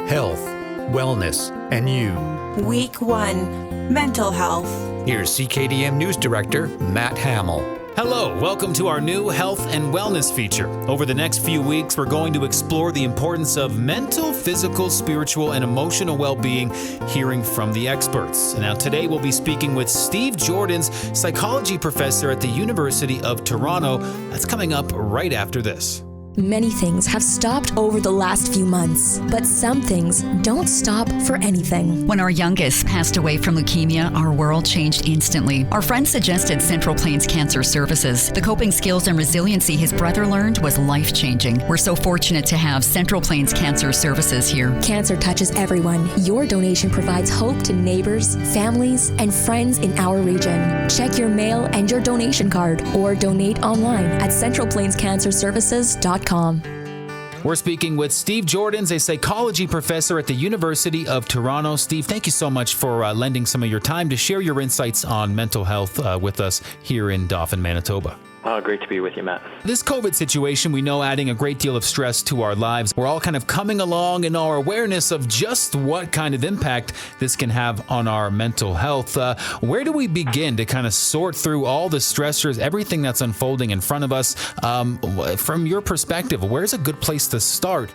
health, wellness, and you. Week 1, Mental Health. Here's CKDM News Director Matt Hamel. Hello, welcome to our new health and wellness feature. Over the next few weeks, we're going to explore the importance of mental, physical, spiritual, and emotional well-being, hearing from the experts. Now, today we'll be speaking with Steve Joordens, psychology professor at the University of Toronto. That's coming up right after this. Many things have stopped over the last few months, but some things don't stop for anything. When our youngest passed away from leukemia, our world changed instantly. Our friend suggested Central Plains Cancer Services. The coping skills and resiliency his brother learned was life-changing. We're so fortunate to have Central Plains Cancer Services here. Cancer touches everyone. Your donation provides hope to neighbors, families, and friends in our region. Check your mail and your donation card, or donate online at centralplainscancerservices.com. We're speaking with Steve Joordens, a psychology professor at the University of Toronto. Steve, thank you so much for lending some of your time to share your insights on mental health with us here in Dauphin, Manitoba. Oh, great to be with you, Matt. This COVID situation, we know, adding a great deal of stress to our lives. We're all kind of coming along in our awareness of just what kind of impact this can have on our mental health. Where do we begin to kind of sort through all the stressors, everything that's unfolding in front of us? From your perspective, where's a good place to start?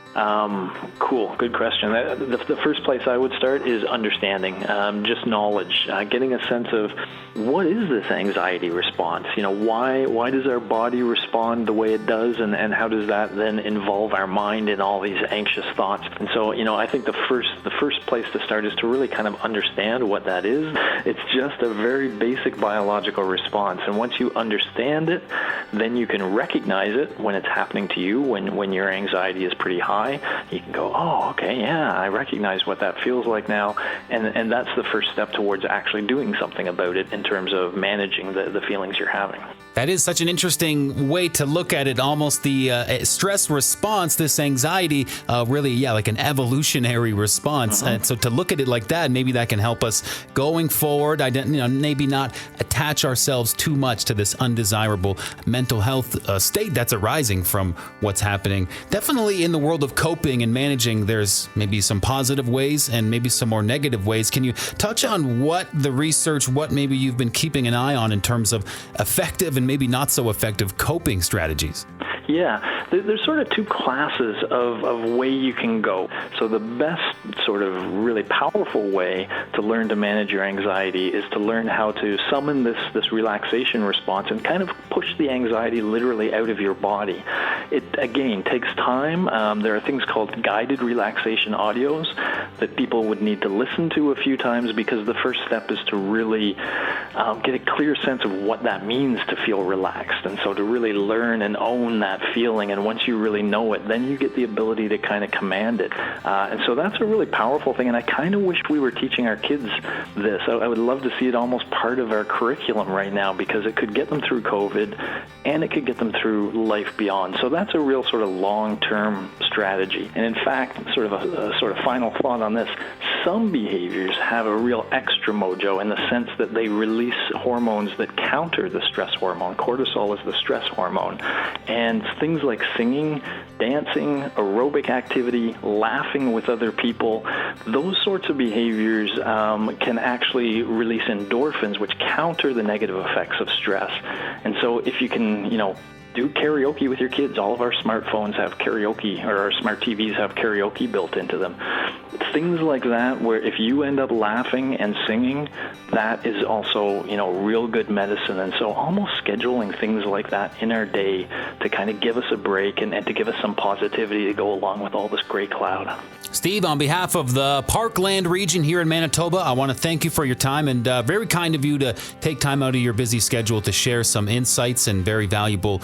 Cool. Good question. The first place I would start is understanding, just knowledge, getting a sense of what is this anxiety response? Why does our body respond the way it does, and how does that then involve our mind in all these anxious thoughts? And so, I think the first place to start is to really kind of understand what that is. It's just a very basic biological response, and once you understand it, then you can recognize it when it's happening to you, when your anxiety is pretty high. You can go, oh, okay, yeah, I recognize what that feels like now, and that's the first step towards actually doing something about it in terms of managing the feelings you're having. That is such an interesting way to look at it, almost the stress response, this anxiety, really, like an evolutionary response. And so to look at it like that, maybe that can help us going forward, maybe not attach ourselves too much to this undesirable mental health state that's arising from what's happening. Definitely in the world of coping and managing, there's maybe some positive ways and maybe some more negative ways. Can you touch on what the research, what maybe you've been keeping an eye on in terms of effective and maybe not so effective coping strategies? Yeah, there's sort of two classes of way you can go. So the best sort of really powerful way to learn to manage your anxiety is to learn how to summon this relaxation response and kind of push the anxiety literally out of your body. It, again, takes time. There are things called guided relaxation audios that people would need to listen to a few times, because the first step is to really get a clear sense of what that means to feel relaxed. And so to really learn and own that feeling, and once you really know it, then you get the ability to kind of command it. And so that's a really powerful thing, and I kind of wish we were teaching our kids this. I would love to see it almost part of our curriculum right now, because it could get them through COVID, and it could get them through life beyond. So that's a real sort of long-term strategy. And in fact, sort of a sort of final thought on this, some behaviors have a real extra mojo in the sense that they release hormones that counter the stress hormone. Cortisol is the stress hormone. And things like singing, dancing, aerobic activity, laughing with other people, those sorts of behaviors can actually release endorphins, which counter the negative effects of stress. And so if you can, do karaoke with your kids. All of our smartphones have karaoke, or our smart TVs have karaoke built into them. Things like that, where if you end up laughing and singing, that is also, real good medicine. And so almost scheduling things like that in our day to kind of give us a break and to give us some positivity to go along with all this gray cloud. Steve, on behalf of the Parkland region here in Manitoba, I want to thank you for your time, and very kind of you to take time out of your busy schedule to share some insights and very valuable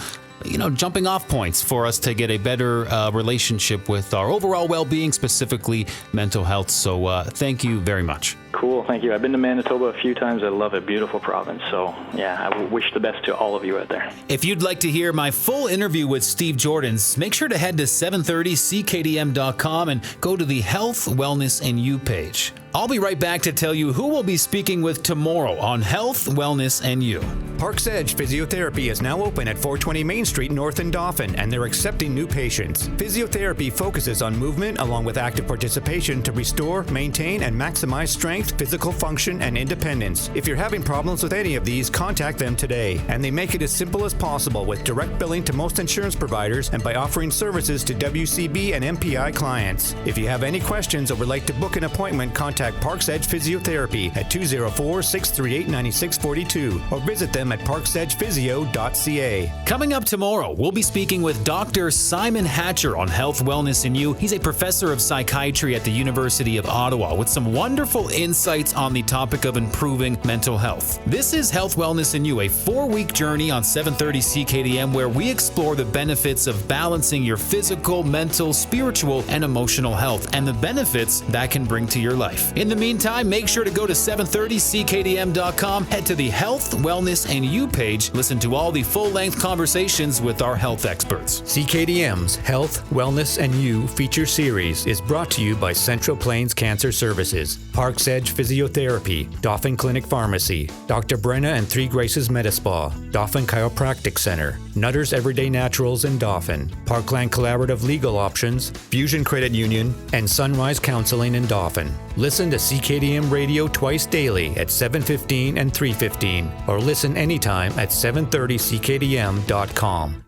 jumping off points for us to get a better relationship with our overall well-being, specifically mental health. So thank you very much. Cool. Thank you. I've been to Manitoba a few times. I love it. Beautiful province. So yeah, I wish the best to all of you out there. If you'd like to hear my full interview with Steve Joordens, make sure to head to 730ckdm.com and go to the Health, Wellness, and You page. I'll be right back to tell you who we'll be speaking with tomorrow on Health, Wellness, and You. Parks Edge Physiotherapy is now open at 420 Main Street North in Dauphin, and they're accepting new patients. Physiotherapy focuses on movement along with active participation to restore, maintain, and maximize strength, physical function, and independence. If you're having problems with any of these, contact them today. And they make it as simple as possible with direct billing to most insurance providers and by offering services to WCB and MPI clients. If you have any questions or would like to book an appointment, contact Parks Edge Physiotherapy at 204-638-9642 or visit them at parksedgephysio.ca. Coming up tomorrow, we'll be speaking with Dr. Simon Hatcher on Health, Wellness, and You. He's a professor of psychiatry at the University of Ottawa with some wonderful insights on the topic of improving mental health. This is Health, Wellness, and You, a 4-week journey on 730 CKDM where we explore the benefits of balancing your physical, mental, spiritual, and emotional health and the benefits that can bring to your life. In the meantime, make sure to go to 730ckdm.com, head to the Health, Wellness, and You page. Listen to all the full-length conversations with our health experts. CKDM's Health, Wellness, and You feature series is brought to you by Central Plains Cancer Services, Parks Edge Physiotherapy, Dauphin Clinic Pharmacy, Dr. Brenna and Three Graces Metaspa, Dauphin Chiropractic Center, Nutter's Everyday Naturals in Dauphin, Parkland Collaborative Legal Options, Fusion Credit Union, and Sunrise Counseling in Dauphin. Listen to CKDM Radio twice daily at 7:15 and 3:15, or listen anytime at 730ckdm.com.